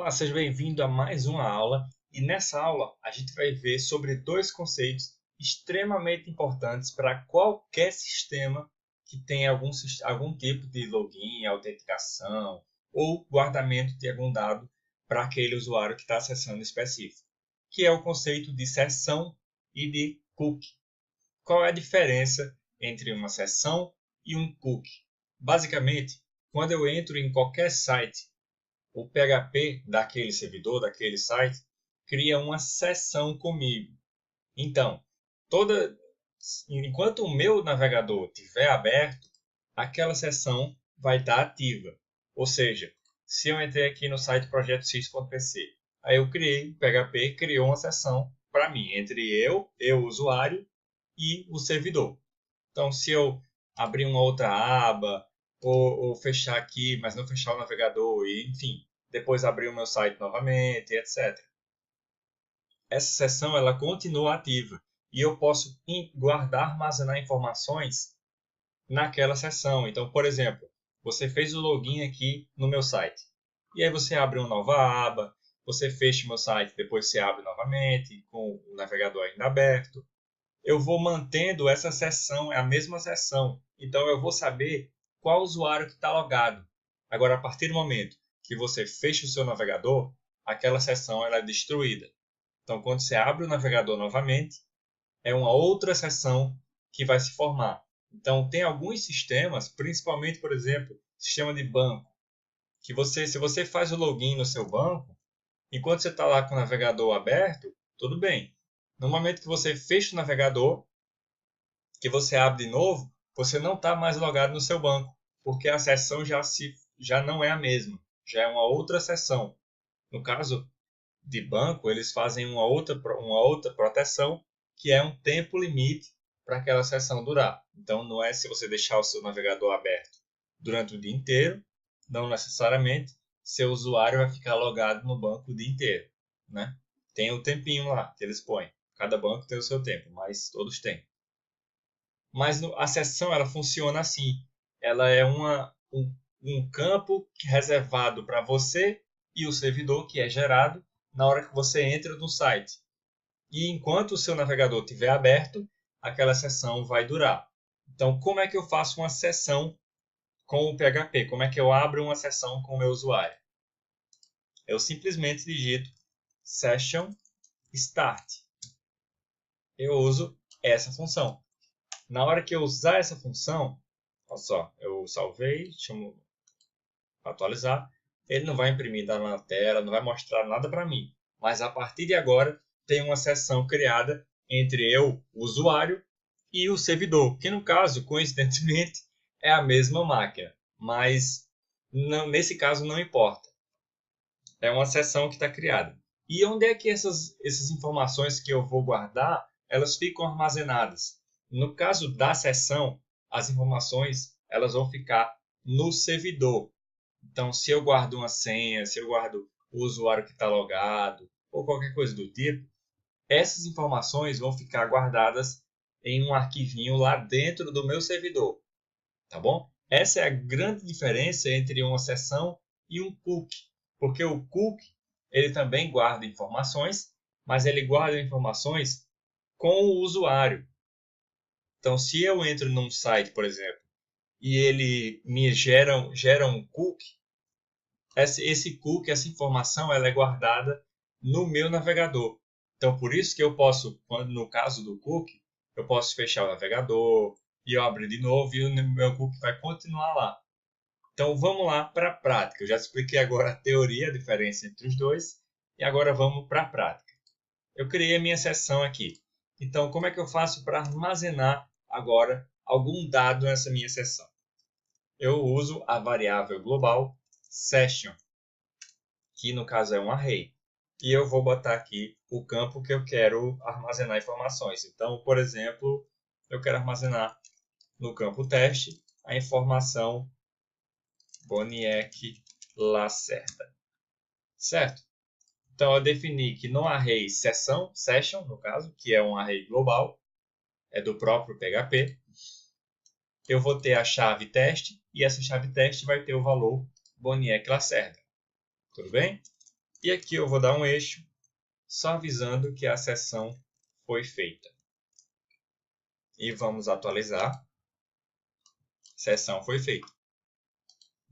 Olá, seja bem-vindo a mais uma aula e nessa aula a gente vai ver sobre dois conceitos extremamente importantes para qualquer sistema que tenha algum tipo de login, autenticação ou guardamento de algum dado para aquele usuário que está acessando específico, que é o conceito de sessão e de cookie. Qual é a diferença entre uma sessão e um cookie? Basicamente, quando eu entro em qualquer site, o PHP daquele servidor, daquele site, cria uma sessão comigo. Então, enquanto o meu navegador estiver aberto, aquela sessão vai estar ativa. Ou seja, se eu entrei aqui no site projetox.pc, aí eu criei, o PHP criou uma sessão para mim, entre eu, usuário, e o servidor. Então, se eu abrir uma outra aba, ou fechar aqui, mas não fechar o navegador, e enfim, depois abrir o meu site novamente, etc. Essa sessão ela continua ativa e eu posso guardar, armazenar informações naquela sessão. Então, por exemplo, você fez o login aqui no meu site. E aí você abre uma nova aba, você fecha o meu site, depois você abre novamente, com o navegador ainda aberto. Eu vou mantendo essa sessão, é a mesma sessão. Então, eu vou saber qual usuário que está logado. Agora, a partir do momento que você fecha o seu navegador, aquela sessão ela é destruída. Então, quando você abre o navegador novamente, é uma outra sessão que vai se formar. Então, tem alguns sistemas, principalmente, por exemplo, sistema de banco, que se você faz o login no seu banco, enquanto você está lá com o navegador aberto, tudo bem. No momento que você fecha o navegador, que você abre de novo, você não está mais logado no seu banco, porque a sessão já não é a mesma, já é uma outra sessão. No caso de banco, eles fazem uma outra proteção, que é um tempo limite para aquela sessão durar. Então, não é se você deixar o seu navegador aberto durante o dia inteiro, não necessariamente seu usuário vai ficar logado no banco o dia inteiro, né? Tem um tempinho lá que eles põem. Cada banco tem o seu tempo, mas todos têm. Mas a sessão ela funciona assim. Ela é um campo reservado para você e o servidor que é gerado na hora que você entra no site. E enquanto o seu navegador estiver aberto, aquela sessão vai durar. Então, como é que eu faço uma sessão com o PHP? Como é que eu abro uma sessão com o meu usuário? Eu simplesmente digito session start. Eu uso essa função. Na hora que eu usar essa função, olha só, eu salvei, chamo atualizar, ele não vai imprimir nada na tela, não vai mostrar nada para mim. Mas a partir de agora, tem uma sessão criada entre eu, o usuário, e o servidor, que no caso, coincidentemente, é a mesma máquina. Mas nesse caso não importa. É uma sessão que está criada. E onde é que essas informações que eu vou guardar, elas ficam armazenadas? No caso da sessão, as informações elas vão ficar no servidor. Então, se eu guardo uma senha, se eu guardo o usuário que está logado, ou qualquer coisa do tipo, essas informações vão ficar guardadas em um arquivinho lá dentro do meu servidor. Tá bom? Essa é a grande diferença entre uma sessão e um cookie. Porque o cookie ele também guarda informações, mas ele guarda informações com o usuário. Então, se eu entro num site, por exemplo, e ele me gera um cookie, esse cookie, essa informação, ela é guardada no meu navegador. Então, por isso que eu posso, no caso do cookie, eu posso fechar o navegador e eu abrir de novo e o meu cookie vai continuar lá. Então, vamos lá para a prática. Eu já expliquei agora a teoria, a diferença entre os dois, e agora vamos para a prática. Eu criei a minha sessão aqui. Então, como é que eu faço para armazenar agora algum dado nessa minha sessão? Eu uso a variável global session, que no caso é um array. E eu vou botar aqui o campo que eu quero armazenar informações. Então, por exemplo, eu quero armazenar no campo teste a informação Boniek Lacerda. Certo? Então, eu defini que no array session, no caso, que é um array global, é do próprio PHP, eu vou ter a chave teste e essa chave teste vai ter o valor Boniek Lacerda. Tudo bem? E aqui eu vou dar um eixo, só avisando que a sessão foi feita. E vamos atualizar. Sessão foi feita.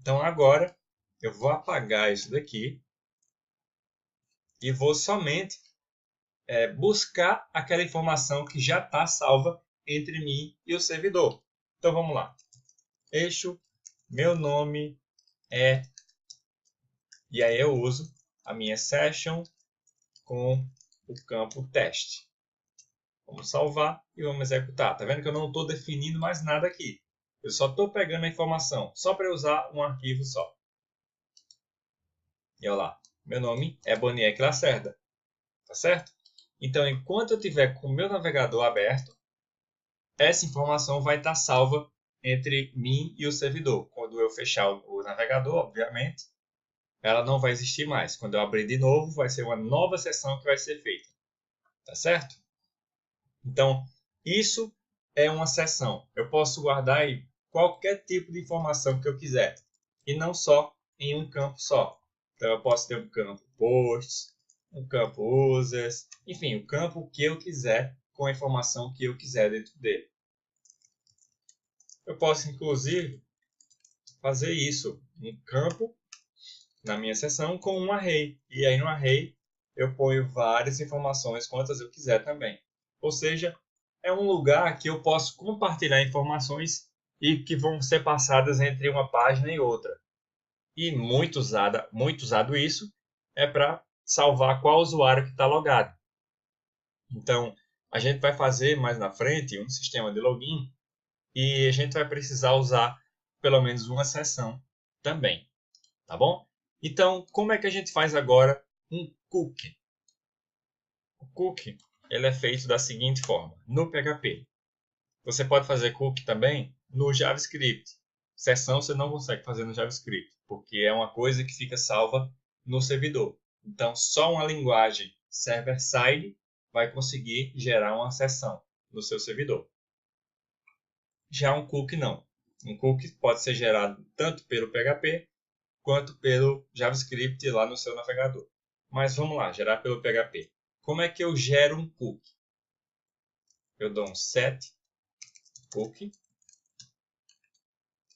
Então agora eu vou apagar isso daqui e vou somente buscar aquela informação que já está salva entre mim e o servidor. Então vamos lá. Eixo, meu nome é... E aí eu uso a minha session com o campo teste. Vamos salvar e vamos executar. Tá vendo que eu não estou definindo mais nada aqui. Eu só estou pegando a informação, só para usar um arquivo só. E olha lá, meu nome é Boniek Lacerda. Tá certo? Então, enquanto eu tiver com o meu navegador aberto, essa informação vai estar salva entre mim e o servidor. Quando eu fechar o navegador, obviamente, ela não vai existir mais. Quando eu abrir de novo, vai ser uma nova sessão que vai ser feita. Tá certo? Então, isso é uma sessão. Eu posso guardar aí qualquer tipo de informação que eu quiser. E não só em um campo só. Então, eu posso ter um campo posts, um campo users, enfim, o campo que eu quiser com a informação que eu quiser dentro dele. Eu posso, inclusive, fazer isso, um campo na minha seção com um array. E aí no array eu ponho várias informações, quantas eu quiser também. Ou seja, é um lugar que eu posso compartilhar informações e que vão ser passadas entre uma página e outra. E muito usado isso é para salvar qual usuário que está logado. Então, a gente vai fazer mais na frente um sistema de login e a gente vai precisar usar pelo menos uma sessão também, tá bom? Então, como é que a gente faz agora um cookie? O cookie ele é feito da seguinte forma, no PHP. Você pode fazer cookie também no JavaScript. Sessão você não consegue fazer no JavaScript, porque é uma coisa que fica salva no servidor. Então, só uma linguagem server-side vai conseguir gerar uma sessão no seu servidor. Já um cookie não. Um cookie pode ser gerado tanto pelo PHP quanto pelo JavaScript lá no seu navegador. Mas vamos lá, gerar pelo PHP. Como é que eu gero um cookie? Eu dou um set cookie.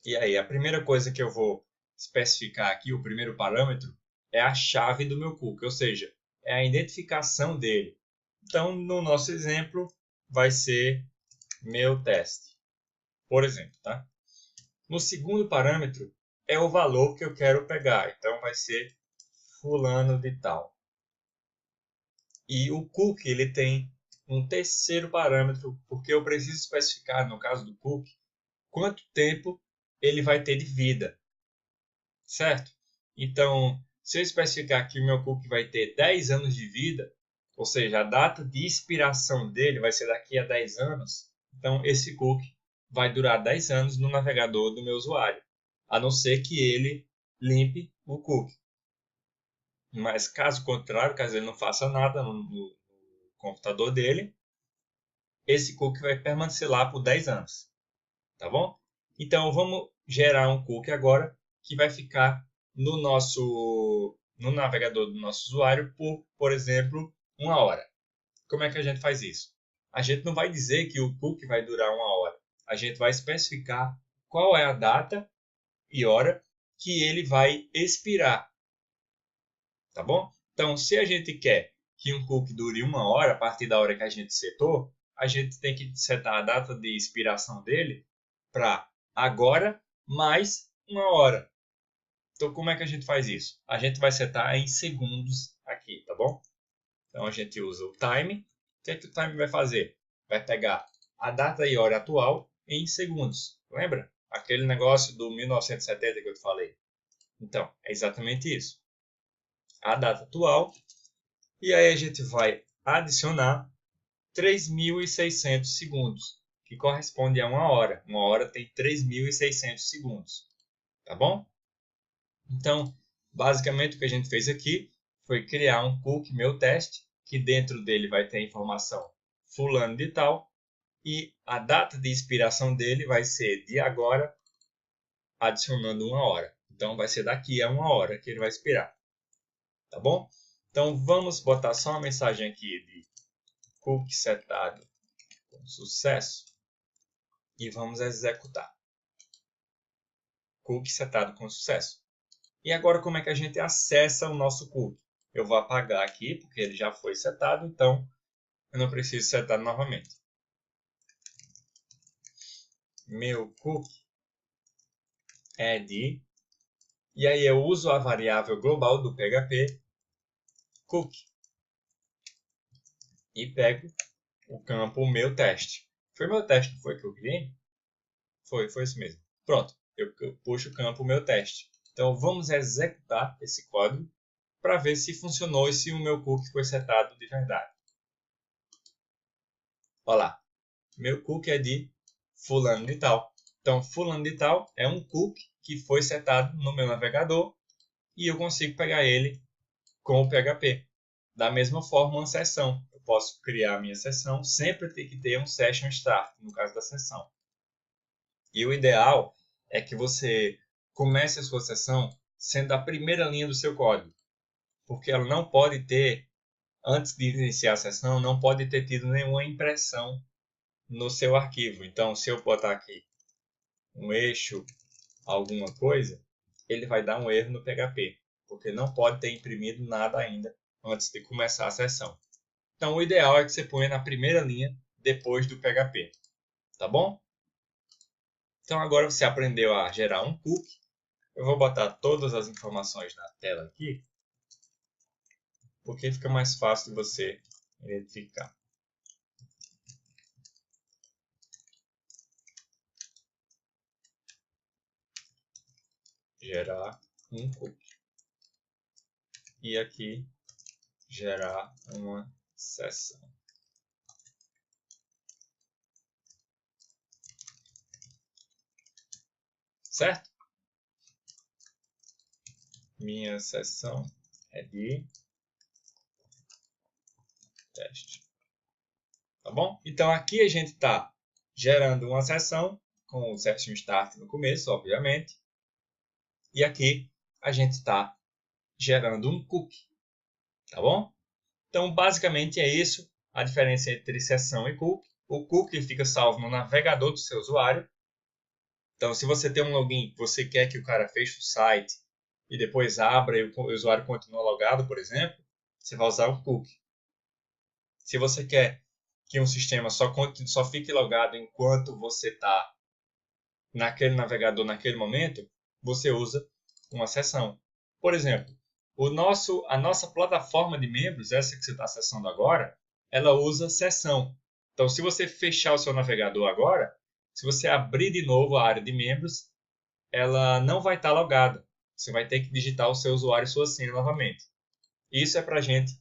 E aí, a primeira coisa que eu vou especificar aqui, o primeiro parâmetro, é a chave do meu cookie, ou seja, é a identificação dele. Então, no nosso exemplo, vai ser meu teste, por exemplo. Tá? No segundo parâmetro, é o valor que eu quero pegar. Então, vai ser fulano de tal. E o cookie ele tem um terceiro parâmetro, porque eu preciso especificar, no caso do cookie, quanto tempo ele vai ter de vida. Certo? Então, se eu especificar que o meu cookie vai ter 10 anos de vida, ou seja, a data de expiração dele vai ser daqui a 10 anos, então esse cookie vai durar 10 anos no navegador do meu usuário, a não ser que ele limpe o cookie. Mas caso contrário, caso ele não faça nada no computador dele, esse cookie vai permanecer lá por 10 anos. Tá bom? Então vamos gerar um cookie agora que vai ficar no navegador do nosso usuário por exemplo, 1 hora. Como é que a gente faz isso? A gente não vai dizer que o cookie vai durar 1 hora. A gente vai especificar qual é a data e hora que ele vai expirar. Tá bom? Então, se a gente quer que um cookie dure 1 hora, a partir da hora que a gente setou, a gente tem que setar a data de expiração dele para agora mais 1 hora. Então, como é que a gente faz isso? A gente vai setar em segundos aqui, tá bom? Então, a gente usa o time. O que é que o time vai fazer? Vai pegar a data e hora atual em segundos. Lembra? Aquele negócio do 1970 que eu te falei. Então, é exatamente isso. A data atual. E aí a gente vai adicionar 3.600 segundos, que corresponde a 1 hora. 1 hora tem 3.600 segundos. Tá bom? Então, basicamente o que a gente fez aqui foi criar um cookie meu teste, que dentro dele vai ter a informação fulano de tal, e a data de expiração dele vai ser de agora, adicionando 1 hora. Então, vai ser daqui a 1 hora que ele vai expirar. Tá bom? Então, vamos botar só uma mensagem aqui de cookie setado com sucesso e vamos executar. Cookie setado com sucesso. E agora, como é que a gente acessa o nosso cookie? Eu vou apagar aqui, porque ele já foi setado, então eu não preciso setar novamente. Meu cookie é de... E aí eu uso a variável global do PHP, cookie. E pego o campo meu teste. Foi meu teste, não foi que eu criei? Foi isso mesmo. Pronto, eu puxo o campo meu teste. Então vamos executar esse código para ver se funcionou e se o meu cookie foi setado de verdade. Olha lá, meu cookie é de fulano de tal. Então fulano de tal é um cookie que foi setado no meu navegador e eu consigo pegar ele com o PHP. Da mesma forma, uma sessão. Eu posso criar a minha sessão, sempre tem que ter um session start, no caso da sessão. E o ideal é que você comece a sua sessão sendo a primeira linha do seu código. Porque ela não pode ter, antes de iniciar a sessão, não pode ter tido nenhuma impressão no seu arquivo. Então, se eu botar aqui um eixo, alguma coisa, ele vai dar um erro no PHP. Porque não pode ter imprimido nada ainda antes de começar a sessão. Então, o ideal é que você ponha na primeira linha depois do PHP. Tá bom? Então, agora você aprendeu a gerar um cookie. Eu vou botar todas as informações na tela aqui, porque fica mais fácil de você identificar. Gerar um cookie. E aqui, gerar uma sessão. Certo? Minha sessão é de teste. Tá bom? Então aqui a gente está gerando uma sessão com o session start no começo, obviamente. E aqui a gente está gerando um cookie. Tá bom? Então basicamente é isso a diferença entre sessão e cookie. O cookie fica salvo no navegador do seu usuário. Então, se você tem um login, você quer que o cara feche o site e depois abra e o usuário continue logado, por exemplo, você vai usar o cookie. Se você quer que um sistema só fique logado enquanto você está naquele navegador, naquele momento, você usa uma sessão. Por exemplo, a nossa plataforma de membros, essa que você está acessando agora, ela usa sessão. Então, se você fechar o seu navegador agora, se você abrir de novo a área de membros, ela não vai estar logada. Você vai ter que digitar o seu usuário e sua senha novamente. Isso é para a gente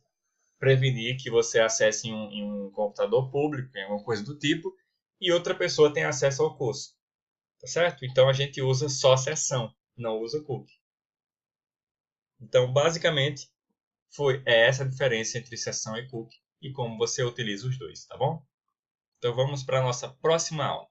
prevenir que você acesse em um computador público, em alguma coisa do tipo, e outra pessoa tenha acesso ao curso. Tá certo? Então a gente usa só sessão, não usa cookie. Então, basicamente, é essa a diferença entre sessão e cookie e como você utiliza os dois, tá bom? Então vamos para a nossa próxima aula.